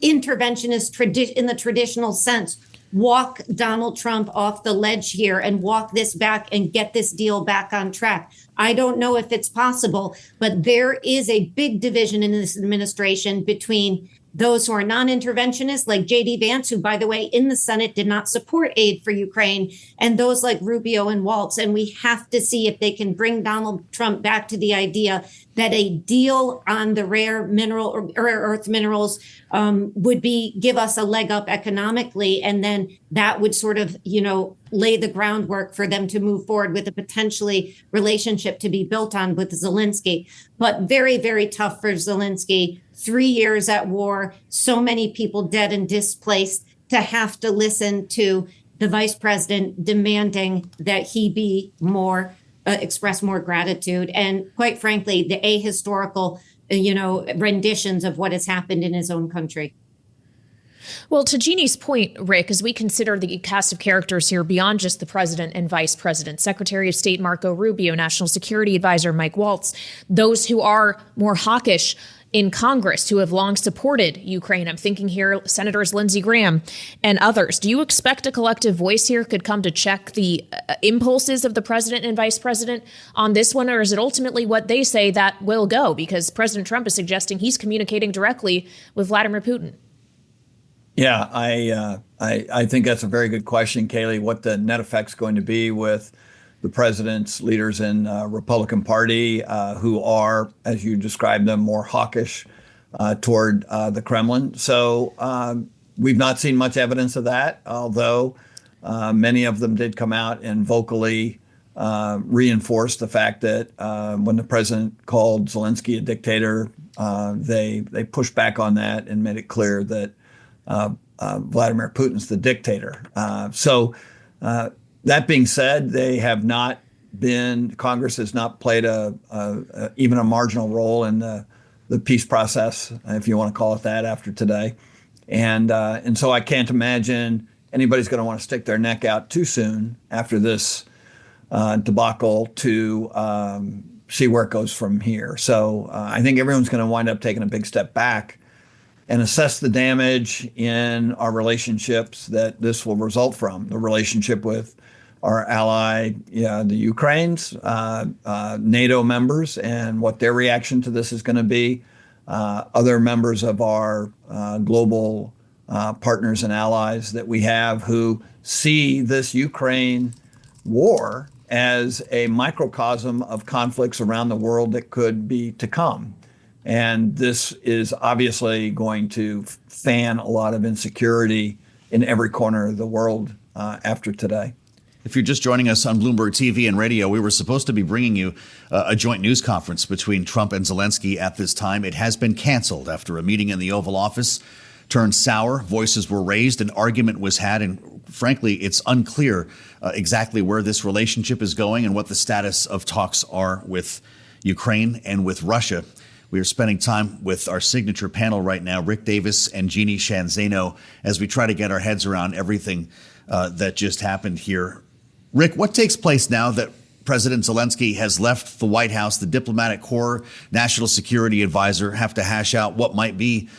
interventionist in the traditional sense, walk Donald Trump off the ledge here and walk this back and get this deal back on track? I don't know if it's possible, but there is a big division in this administration between those who are non-interventionists like J.D. Vance, who, by the way, in the Senate did not support aid for Ukraine, and those like Rubio and Waltz. And we have to see if they can bring Donald Trump back to the idea that a deal on the rare mineral or rare earth minerals would give us a leg up economically. And then that would sort of, lay the groundwork for them to move forward with a potentially relationship to be built on with Zelenskiy. But very, very tough for Zelenskiy. 3 years at war, so many people dead and displaced, to have to listen to the vice president demanding that he be express more gratitude. And quite frankly, the ahistorical, renditions of what has happened in his own country. Well, to Jeannie's point, Rick, as we consider the cast of characters here beyond just the president and vice president, Secretary of State Marco Rubio, National Security Advisor Mike Waltz, those who are more hawkish in Congress who have long supported Ukraine. I'm thinking here Senators Lindsey Graham and others. Do you expect a collective voice here could come to check the impulses of the president and vice president on this one? Or is it ultimately what they say that will go? Because President Trump is suggesting he's communicating directly with Vladimir Putin. Yeah, I think that's a very good question, Kailey. What the net effect's going to be with the president's leaders in Republican Party who are, as you described them, more hawkish toward the Kremlin. So we've not seen much evidence of that, although many of them did come out and vocally reinforce the fact that when the president called Zelensky a dictator, they pushed back on that and made it clear that Vladimir Putin's the dictator. So that being said, they have not been, Congress has not played even a marginal role in the peace process, if you want to call it that, after today. And so I can't imagine anybody's going to want to stick their neck out too soon after this debacle to see where it goes from here. So I think everyone's going to wind up taking a big step back and assess the damage in our relationships that this will result from. The relationship with our ally, the Ukraine's, NATO members, and what their reaction to this is going to be. Other members of our global partners and allies that we have who see this Ukraine war as a microcosm of conflicts around the world that could be to come. And this is obviously going to fan a lot of insecurity in every corner of the world after today. If you're just joining us on Bloomberg TV and radio, we were supposed to be bringing you a joint news conference between Trump and Zelensky at this time. It has been canceled after a meeting in the Oval Office turned sour. Voices were raised, an argument was had, and frankly, it's unclear exactly where this relationship is going and what the status of talks are with Ukraine and with Russia. We are spending time with our signature panel right now, Rick Davis and Jeannie Sheehan Zaino, as we try to get our heads around everything that just happened here. Rick, what takes place now that President Zelensky has left the White House? The diplomatic corps, national security advisor have to hash out what might be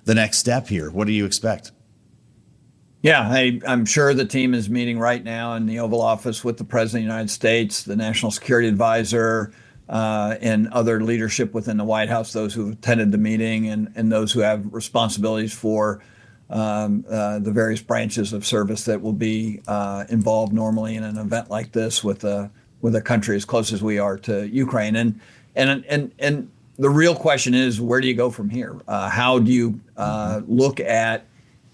the next step here. What do you expect? Yeah, I'm sure the team is meeting right now in the Oval Office with the President of the United States, the national security advisor, and other leadership within the White House, those who attended the meeting and those who have responsibilities for the various branches of service that will be involved normally in an event like this with a country as close as we are to Ukraine. And the real question is, where do you go from here? How do you look at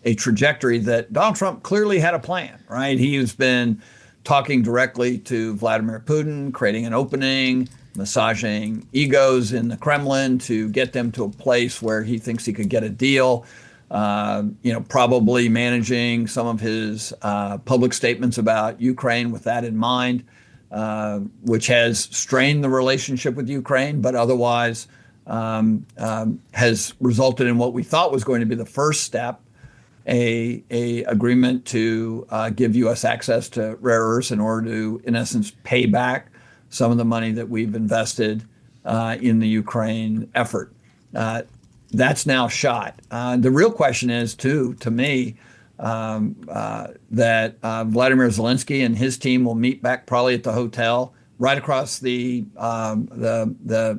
a trajectory that Donald Trump clearly had a plan, right? He's been talking directly to Vladimir Putin, creating an opening, massaging egos in the Kremlin to get them to a place where he thinks he could get a deal. Probably managing some of his public statements about Ukraine with that in mind, which has strained the relationship with Ukraine, but otherwise has resulted in what we thought was going to be the first step, a agreement to give U.S. access to rare earths in order to, in essence, pay back some of the money that we've invested in the Ukraine effort. That's now shot. The real question is, too, to me, that Vladimir Zelenskiy and his team will meet back probably at the hotel right across the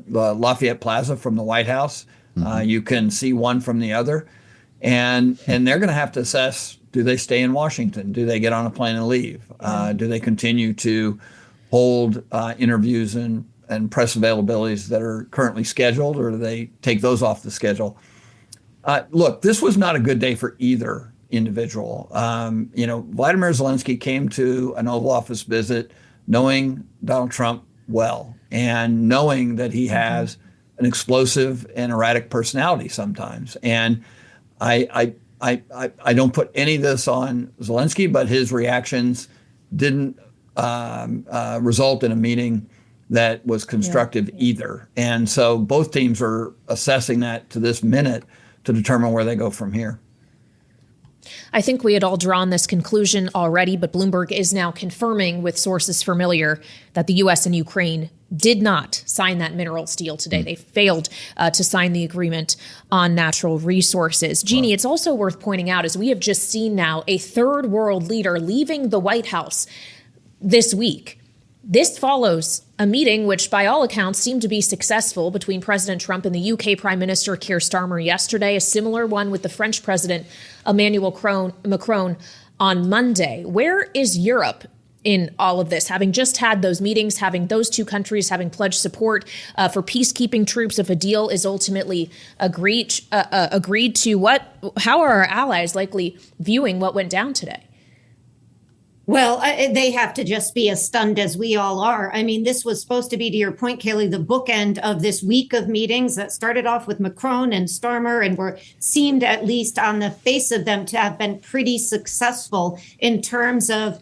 Lafayette Plaza from the White House. Mm-hmm. You can see one from the other. And they're going to have to assess, do they stay in Washington? Do they get on a plane and leave? Do they continue to hold interviews and press availabilities that are currently scheduled, or do they take those off the schedule? Look, this was not a good day for either individual. Vladimir Zelenskiy came to an Oval Office visit knowing Donald Trump well and knowing that he has an explosive and erratic personality sometimes. And I don't put any of this on Zelensky, but his reactions didn't result in a meeting that was constructive either. And so both teams are assessing that to this minute to determine where they go from here. I think we had all drawn this conclusion already, but Bloomberg is now confirming with sources familiar that the U.S. and Ukraine did not sign that minerals deal today. They failed to sign the agreement on natural resources. Jeannie, it's also worth pointing out, as we have just seen now, a third world leader leaving the White House this week. This follows a meeting which, by all accounts, seemed to be successful between President Trump and the UK Prime Minister Keir Starmer yesterday, a similar one with the French President Emmanuel Macron on Monday. Where is Europe in all of this, having just had those meetings, having those two countries having pledged support for peacekeeping troops if a deal is ultimately agreed to? How are our allies likely viewing what went down today? Well, they have to just be as stunned as we all are. I mean, this was supposed to be, to your point, Kailey, the bookend of this week of meetings that started off with Macron and Starmer and seemed, at least on the face of them, to have been pretty successful in terms of,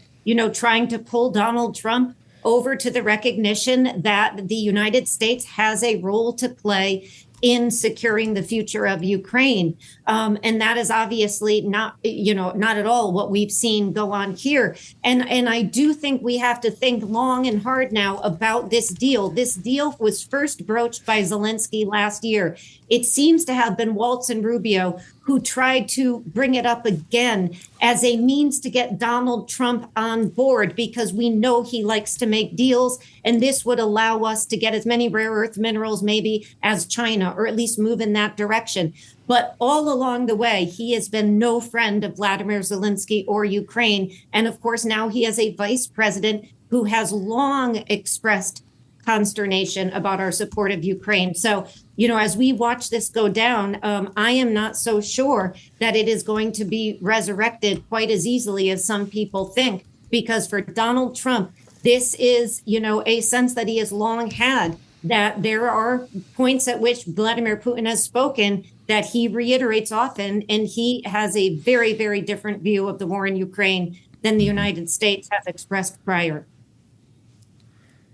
trying to pull Donald Trump over to the recognition that the United States has a role to play in securing the future of Ukraine. And that is obviously not at all what we've seen go on here. And I do think we have to think long and hard now about this deal. This deal was first broached by Zelensky last year. It seems to have been Waltz and Rubio who tried to bring it up again as a means to get Donald Trump on board, because we know he likes to make deals. And this would allow us to get as many rare earth minerals maybe as China, or at least move in that direction. But all along the way, he has been no friend of Vladimir Zelenskiy or Ukraine. And of course, now he has a vice president who has long expressed consternation about our support of Ukraine. So, as we watch this go down, I am not so sure that it is going to be resurrected quite as easily as some people think, because for Donald Trump, this is, a sense that he has long had, that there are points at which Vladimir Putin has spoken that he reiterates often, and he has a very, very different view of the war in Ukraine than the United States has expressed prior.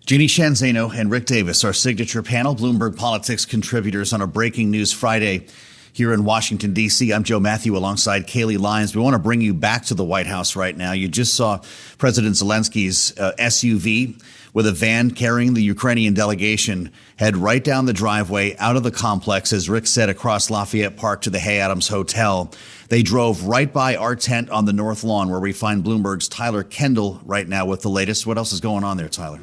Jeannie Shanzano and Rick Davis, our signature panel, Bloomberg Politics contributors on a breaking news Friday here in Washington, D.C. I'm Joe Mathieu alongside Kailey Leinz. We want to bring you back to the White House right now. You just saw President Zelenskyy's SUV with a van carrying the Ukrainian delegation head right down the driveway out of the complex, as Rick said, across Lafayette Park to the Hay Adams Hotel. They drove right by our tent on the North Lawn, where we find Bloomberg's Tyler Kendall right now with the latest. What else is going on there, Tyler?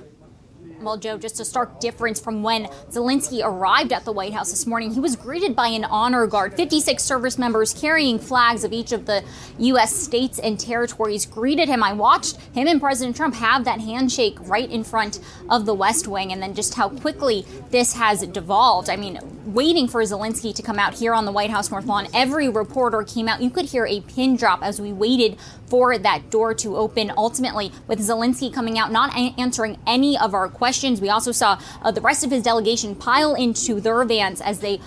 Well, Joe, just a stark difference from when Zelensky arrived at the White House this morning. He was greeted by an honor guard, 56 service members carrying flags of each of the U.S. states and territories greeted him. I watched him and President Trump have that handshake right in front of the West Wing, and then just how quickly this has devolved. I mean, waiting for Zelensky to come out here on the White House North Lawn, every reporter came out. You could hear a pin drop as we waited for that door to open. Ultimately, with Zelensky coming out, not answering any of our questions. We also saw the rest of his delegation pile into their vans as they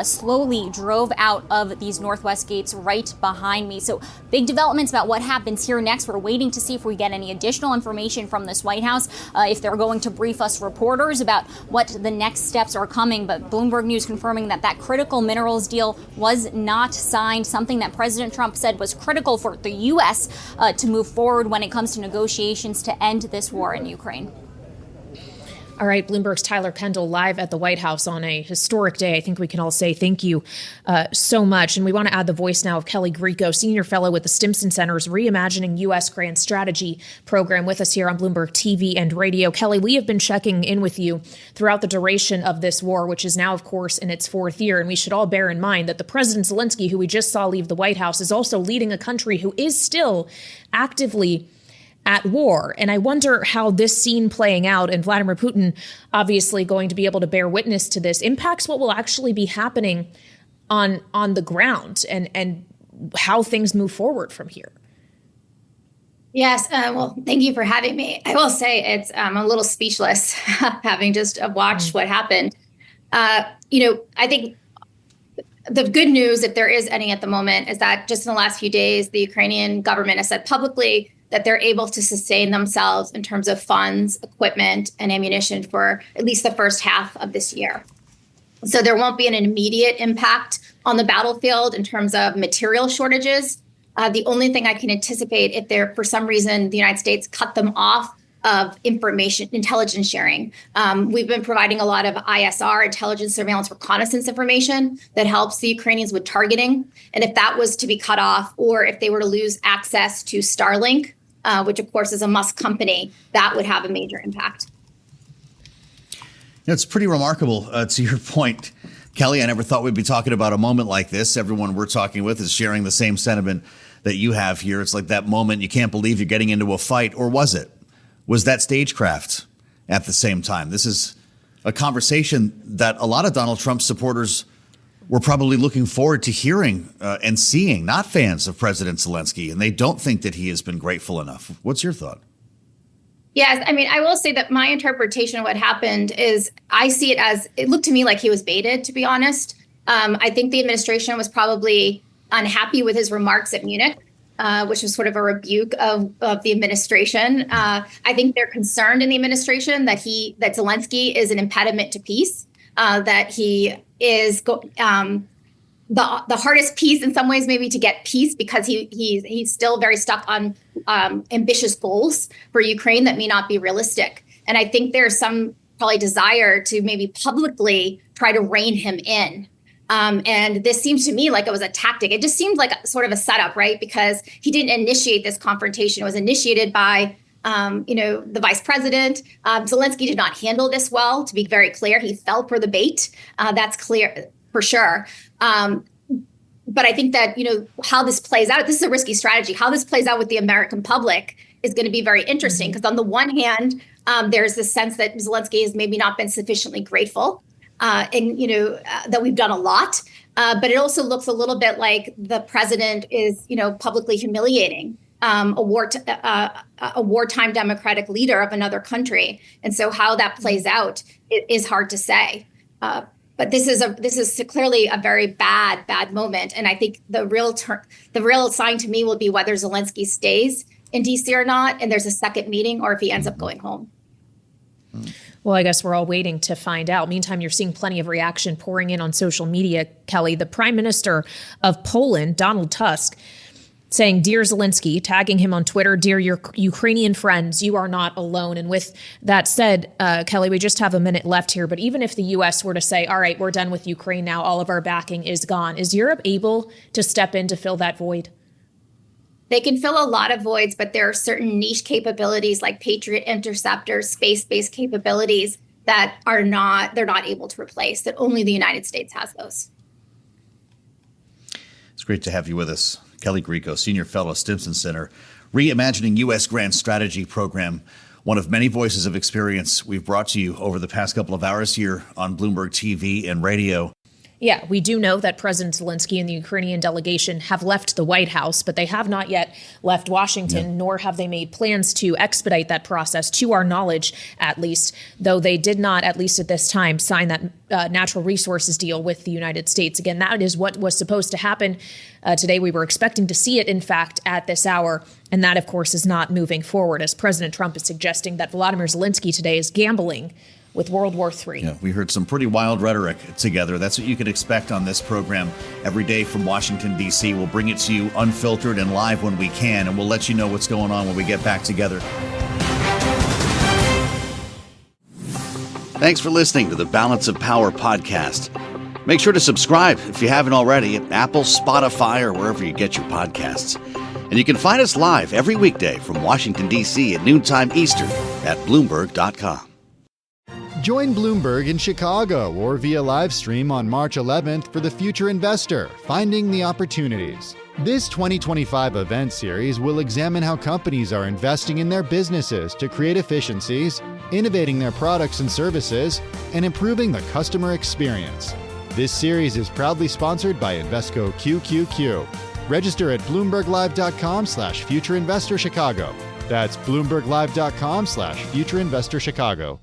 slowly drove out of these northwest gates right behind me. So big developments about what happens here next. We're waiting to see if we get any additional information from this White House, if they're going to brief us reporters about what the next steps are coming. But Bloomberg News confirming that critical minerals deal was not signed, something that President Trump said was critical for the U.S. To move forward when it comes to negotiations to end this war in Ukraine. All right, Bloomberg's Tyler Kendall live at the White House on a historic day. I think we can all say thank you so much. And we want to add the voice now of Kailey Grieco, senior fellow with the Stimson Center's Reimagining U.S. Grand Strategy program, with us here on Bloomberg TV and radio. Kailey, we have been checking in with you throughout the duration of this war, which is now, of course, in its fourth year. And we should all bear in mind that the President Zelenskiy, who we just saw leave the White House, is also leading a country who is still actively at war. And I wonder how this scene playing out, and Vladimir Putin obviously going to be able to bear witness to this, impacts what will actually be happening on the ground and how things move forward from here. Yes. Well, thank you for having me. I will say I'm a little speechless having just watched what happened. I think the good news, if there is any at the moment, is that just in the last few days, the Ukrainian government has said publicly that they're able to sustain themselves in terms of funds, equipment, and ammunition for at least the first half of this year. So there won't be an immediate impact on the battlefield in terms of material shortages. The only thing I can anticipate, if there, for some reason, the United States cut them off of intelligence sharing. We've been providing a lot of ISR, intelligence, surveillance, reconnaissance information that helps the Ukrainians with targeting. And if that was to be cut off, or if they were to lose access to Starlink, which of course is a Musk company, that would have a major impact. It's pretty remarkable, to your point, Kelly. I never thought we'd be talking about a moment like this. Everyone we're talking with is sharing the same sentiment that you have here. It's like that moment you can't believe you're getting into a fight, or was it? Was that stagecraft at the same time? This is a conversation that a lot of Donald Trump supporters were probably looking forward to hearing and seeing, not fans of President Zelenskiy, and they don't think that he has been grateful enough. What's your thought? Yes, I mean, I will say that my interpretation of what happened is I see it as, it looked to me like he was baited, to be honest. I think the administration was probably unhappy with his remarks at Munich, which was sort of a rebuke of the administration. I think they're concerned in the administration that Zelensky is an impediment to peace, that he is the hardest piece in some ways maybe to get peace, because he's still very stuck on ambitious goals for Ukraine that may not be realistic. And I think there's some probably desire to maybe publicly try to rein him in. And this seems to me like it was a tactic. It just seemed like sort of a setup, right? Because he didn't initiate this confrontation. It was initiated by, the vice president. Zelensky did not handle this well, to be very clear. He fell for the bait. That's clear for sure. But I think that, how this plays out, this is a risky strategy. How this plays out with the American public is going to be very interesting, because on the one hand, there's this sense that Zelensky has maybe not been sufficiently grateful. That we've done a lot, but it also looks a little bit like the president is, publicly humiliating a wartime democratic leader of another country. And so how that plays out is hard to say. But this is clearly a very bad moment. And I think the real sign to me will be whether Zelensky stays in D.C. or not, and there's a second meeting, or if he ends up going home. Well, I guess we're all waiting to find out. Meantime, you're seeing plenty of reaction pouring in on social media, Kelly. The Prime Minister of Poland, Donald Tusk, saying, "Dear Zelensky," tagging him on Twitter, "Dear your Ukrainian friends, you are not alone." And with that said, Kelly, we just have a minute left here. But even if the U.S. were to say, all right, we're done with Ukraine now, all of our backing is gone, is Europe able to step in to fill that void? They can fill a lot of voids, but there are certain niche capabilities like Patriot interceptors, space-based capabilities that they're not able to replace, that only the United States has those. It's great to have you with us. Kailey Grieco, Senior Fellow, Stimson Center, Reimagining U.S. Grand Strategy Program, one of many voices of experience we've brought to you over the past couple of hours here on Bloomberg TV and radio. Yeah, we do know that President Zelenskiy and the Ukrainian delegation have left the White House, but they have not yet left Washington, nor have they made plans to expedite that process, to our knowledge, at least, though they did not, at least at this time, sign that natural resources deal with the United States. Again, that is what was supposed to happen today. We were expecting to see it, in fact, at this hour. And that, of course, is not moving forward, as President Trump is suggesting that Volodymyr Zelenskiy today is gambling with World War III. Yeah, we heard some pretty wild rhetoric together. That's what you can expect on this program every day from Washington, D.C. We'll bring it to you unfiltered and live when we can, and we'll let you know what's going on when we get back together. Thanks for listening to the Balance of Power podcast. Make sure to subscribe if you haven't already at Apple, Spotify, or wherever you get your podcasts. And you can find us live every weekday from Washington, D.C. at noontime Eastern at Bloomberg.com. Join Bloomberg in Chicago or via live stream on March 11th for The Future Investor, Finding the Opportunities. This 2025 event series will examine how companies are investing in their businesses to create efficiencies, innovating their products and services, and improving the customer experience. This series is proudly sponsored by Invesco QQQ. Register at BloombergLive.com/FutureInvestorChicago. That's BloombergLive.com/FutureInvestorChicago.